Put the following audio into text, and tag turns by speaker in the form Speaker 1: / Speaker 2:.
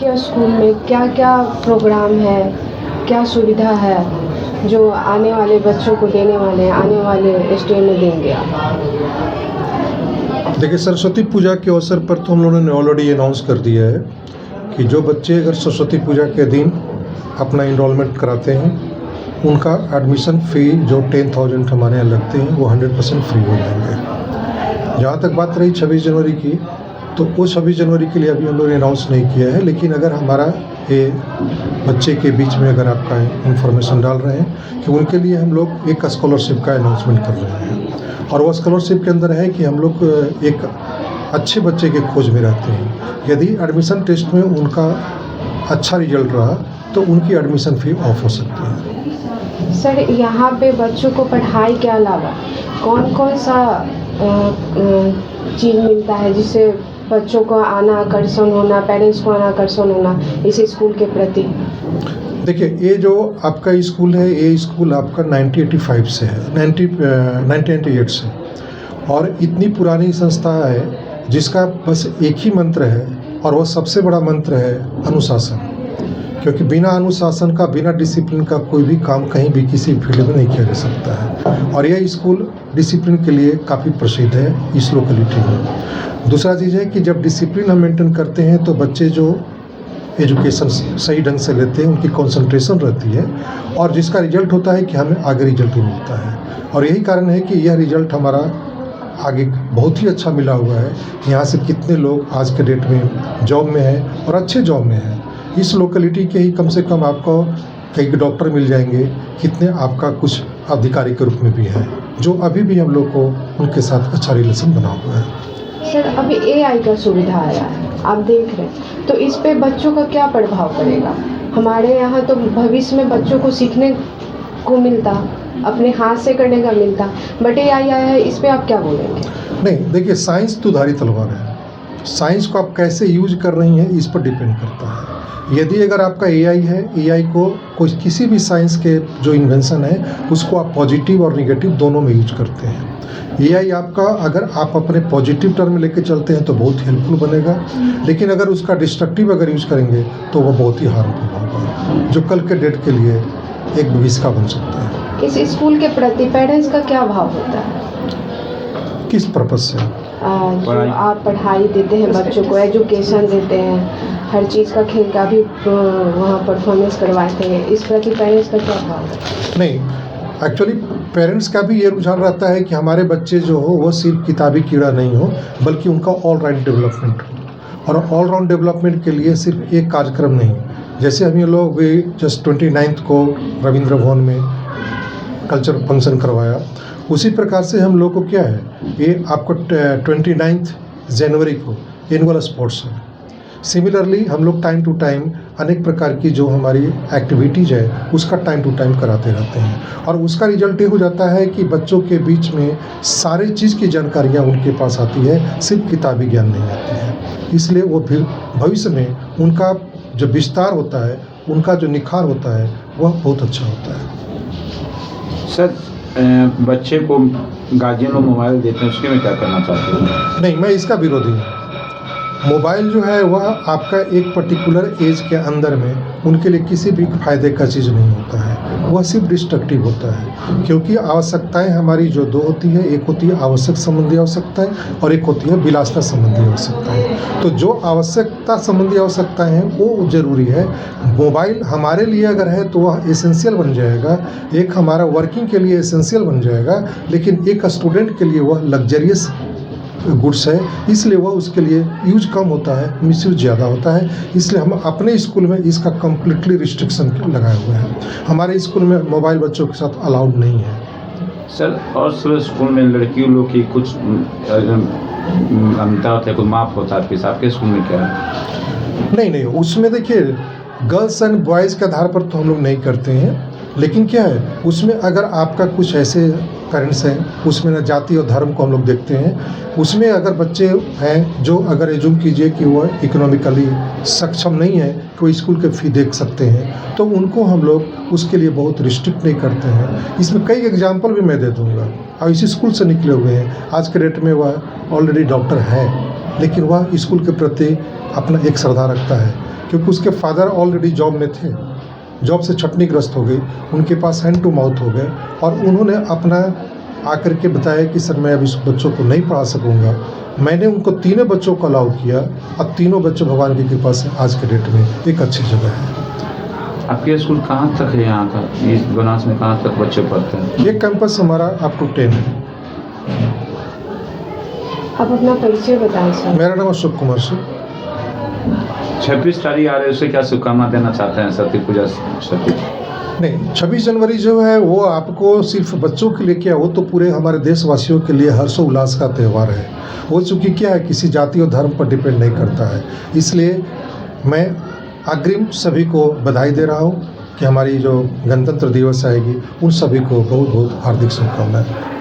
Speaker 1: क्या स्कूल में क्या-क्या प्रोग्राम है, क्या सुविधा है जो आने वाले बच्चों को देने वाले हैं, आने वाले एसटीएम में देंगे आप?
Speaker 2: देखिए, सरस्वती पूजा के अवसर पर तो हम लोगों ने ऑलरेडी अनाउंस कर दिया है कि जो बच्चे अगर सरस्वती पूजा के दिन अपना इनरोलमेंट कराते हैं, उनका एडमिशन फ़ी जो 10,000 हमारे यहाँ लगते हैं वो 100% फ्री हो जाएंगे। जहाँ तक बात रही 26 जनवरी की, तो वो 26 जनवरी के लिए अभी हम लोगों ने अनाउंस नहीं किया है, लेकिन अगर हमारा ये बच्चे के बीच में अगर आपका इन्फॉर्मेशन डाल रहे हैं कि उनके लिए हम लोग एक स्कॉलरशिप का अनाउंसमेंट कर रहे हैं, और वो स्कॉलरशिप के अंदर है कि हम लोग एक अच्छे बच्चे के खोज में रहते हैं। यदि एडमिशन टेस्ट में उनका अच्छा रिजल्ट रहा तो उनकी एडमिशन फ़ी ऑफ हो सकती है।
Speaker 1: सर, यहाँ पे बच्चों को पढ़ाई के अलावा कौन-कौन सा चीज़ मिलता है जिससे बच्चों को आना आकर्षण होना, पेरेंट्स को आना आकर्षण होना इस स्कूल के प्रति?
Speaker 2: देखिए, ये जो आपका स्कूल है, ये स्कूल आपका 1985 से है, 1998 से, और इतनी पुरानी संस्था है जिसका बस एक ही मंत्र है, और वो सबसे बड़ा मंत्र है अनुशासन। क्योंकि बिना अनुशासन का, बिना डिसिप्लिन का कोई भी काम कहीं भी किसी फील्ड में नहीं किया जा सकता है, और यह स्कूल डिसिप्लिन के लिए काफ़ी प्रसिद्ध है इस लोकेलिटी में। दूसरा चीज़ है कि जब डिसिप्लिन हम मेंटेन करते हैं तो बच्चे जो एजुकेशन सही ढंग से लेते हैं, उनकी कंसंट्रेशन रहती है, और जिसका रिजल्ट होता है कि हमें आगे रिजल्ट ही मिलता है। और यही कारण है कि यह रिजल्ट हमारा आगे बहुत ही अच्छा मिला हुआ है। यहाँ से कितने लोग आज के डेट में जॉब में हैं और अच्छे जॉब में हैं। इस लोकेलिटी के ही कम से कम आपको कई डॉक्टर मिल जाएंगे, कितने आपका कुछ अधिकारी के रूप में भी हैं, जो अभी भी हम लोग को उनके साथ अच्छा रिलेशन बना हुआ है।
Speaker 1: सर, अभी एआई का सुविधा आया है, आप देख रहे हैं, तो इस पे बच्चों का क्या प्रभाव पड़ेगा? हमारे यहाँ तो भविष्य में बच्चों को सीखने को मिलता, अपने हाथ से करने का मिलता, बट एआई आया है, इस पे आप क्या बोलेंगे?
Speaker 2: नहीं, देखिए, साइंस दुधारी तलवार है। साइंस को आप कैसे यूज कर रही हैं इस पर डिपेंड करता है। यदि अगर आपका एआई है, एआई को कोई किसी भी साइंस के जो इन्वेंशन है उसको आप पॉजिटिव और निगेटिव दोनों में यूज करते हैं। एआई आपका अगर आप अपने पॉजिटिव टर्म में लेके चलते हैं तो बहुत हेल्पफुल बनेगा, लेकिन अगर उसका डिस्ट्रक्टिव अगर यूज करेंगे तो वो बहुत ही हार्मफुल होगा, जो कल के डेट के लिए एक भविष्य का बन सकता है।
Speaker 1: इस स्कूल के प्रति पेरेंट्स का क्या भाव होता है?
Speaker 2: किस पर्पज से?
Speaker 1: जो आप पढ़ाई देते हैं बच्चों को, एजुकेशन देते हैं, हर चीज़ का, खेल का भी वहाँ परफॉर्मेंस करवाते हैं, इस प्रति पेरेंट्स का क्या भाव है?
Speaker 2: नहीं, एक्चुअली पेरेंट्स का भी ये रुझान रहता है कि हमारे बच्चे जो हो वो सिर्फ किताबी कीड़ा नहीं हो, बल्कि उनका ऑल राउंड डेवलपमेंट हो। और ऑल राउंड डेवलपमेंट के लिए सिर्फ एक कार्यक्रम नहीं, जैसे हम ये लोग जस्ट 29 को रविंद्र भवन में कल्चर फंक्शन करवाया, उसी प्रकार से हम लोग को क्या है, ये आपको 29 जनवरी को एनुअल स्पोर्ट्स है। सिमिलरली हम लोग टाइम टू टाइम अनेक प्रकार की जो हमारी एक्टिविटीज़ है उसका टाइम टू टाइम कराते रहते हैं, और उसका रिजल्ट ये हो जाता है कि बच्चों के बीच में सारे चीज़ की जानकारियाँ उनके पास आती है, सिर्फ किताबी ज्ञान नहीं आती है। इसलिए वो फिर भविष्य में उनका जो विस्तार होता है, उनका जो निखार होता है, वह बहुत अच्छा होता है।
Speaker 3: सर, बच्चे को गार्जियन लोग मोबाइल देते हैं, उसके में क्या करना चाहते हैं?
Speaker 2: नहीं, मैं इसका विरोधी हूँ। मोबाइल जो है वह आपका एक पर्टिकुलर एज के अंदर में उनके लिए किसी भी फायदे का चीज़ नहीं होता है, वह सिर्फ डिस्ट्रक्टिव होता है। क्योंकि आवश्यकताएं हमारी जो दो होती है, एक होती है आवश्यक संबंधी आवश्यकताएं और एक होती है विलासता संबंधी आवश्यकताएं। तो जो आवश्यकता संबंधी आवश्यकताएं हैं वो ज़रूरी है। मोबाइल हमारे लिए अगर है तो वह एसेंशियल बन जाएगा, एक हमारा वर्किंग के लिए एसेंशियल बन जाएगा, लेकिन एक स्टूडेंट के लिए वह लग्जरियस गुड्स है, इसलिए वह उसके लिए यूज कम होता है, मिसयूज ज़्यादा होता है। इसलिए हम अपने स्कूल में इसका कम्प्लीटली रिस्ट्रिक्शन लगाए हुए हैं। हमारे स्कूल में मोबाइल बच्चों के साथ अलाउड नहीं है।
Speaker 3: सर, और सब स्कूल में लड़कियों लोग की कुछ अंतर होता है, कुछ माफ होता है, आपके स्कूल में क्या है?
Speaker 2: नहीं, उसमें देखिए, गर्ल्स एंड बॉयज़ के आधार पर तो हम लोग नहीं करते हैं, लेकिन क्या है उसमें अगर आपका कुछ ऐसे पेरेंट्स हैं, उसमें न जाति और धर्म को हम लोग देखते हैं। उसमें अगर बच्चे हैं जो अगर एज्यूम कीजिए कि वो इकोनॉमिकली सक्षम नहीं है कि वो स्कूल के फ़ी देख सकते हैं, तो उनको हम लोग उसके लिए बहुत रिस्ट्रिक्ट नहीं करते हैं। इसमें कई एग्जाम्पल भी मैं दे दूँगा, और इसी स्कूल से निकले हुए हैं। आज के डेट में वह ऑलरेडी डॉक्टर है, लेकिन वह स्कूल के प्रति अपना एक श्रद्धा रखता है। क्योंकि उसके फादर ऑलरेडी जॉब में थे, जॉब से छटनी ग्रस्त हो गई, उनके पास हैंड टू माउथ हो गए और उन्होंने अपना आकर के बताया कि सर मैं अब इस बच्चों को नहीं पढ़ा सकूँगा। मैंने उनको तीनों बच्चों को अलाउ किया और तीनों बच्चे भगवान की कृपा से आज के डेट में एक अच्छी जगह है।
Speaker 3: आपके स्कूल कहाँ तक है यहाँ का, इस बनास में कहाँ तक बच्चे पढ़ते हैं?
Speaker 2: ये कैंपस हमारा अप टू 10 है।
Speaker 1: आप अपना परिचय बताएं सर।
Speaker 2: मेरा नाम अशोक कुमार सिंह।
Speaker 3: 26 तारीख आ रही है, उससे क्या शुभकामना देना चाहते हैं सरस्वती पूजा सती?
Speaker 2: नहीं, 26 जनवरी जो है वो आपको सिर्फ बच्चों के लिए क्या, वो तो पूरे हमारे देशवासियों के लिए हर्षोल्लास का त्यौहार है। वो चूँकि क्या है, किसी जाति और धर्म पर डिपेंड नहीं करता है, इसलिए मैं अग्रिम सभी को बधाई दे रहा हूँ कि हमारी जो गणतंत्र दिवस आएगी उन सभी को बहुत बहुत हार्दिक शुभकामनाएं।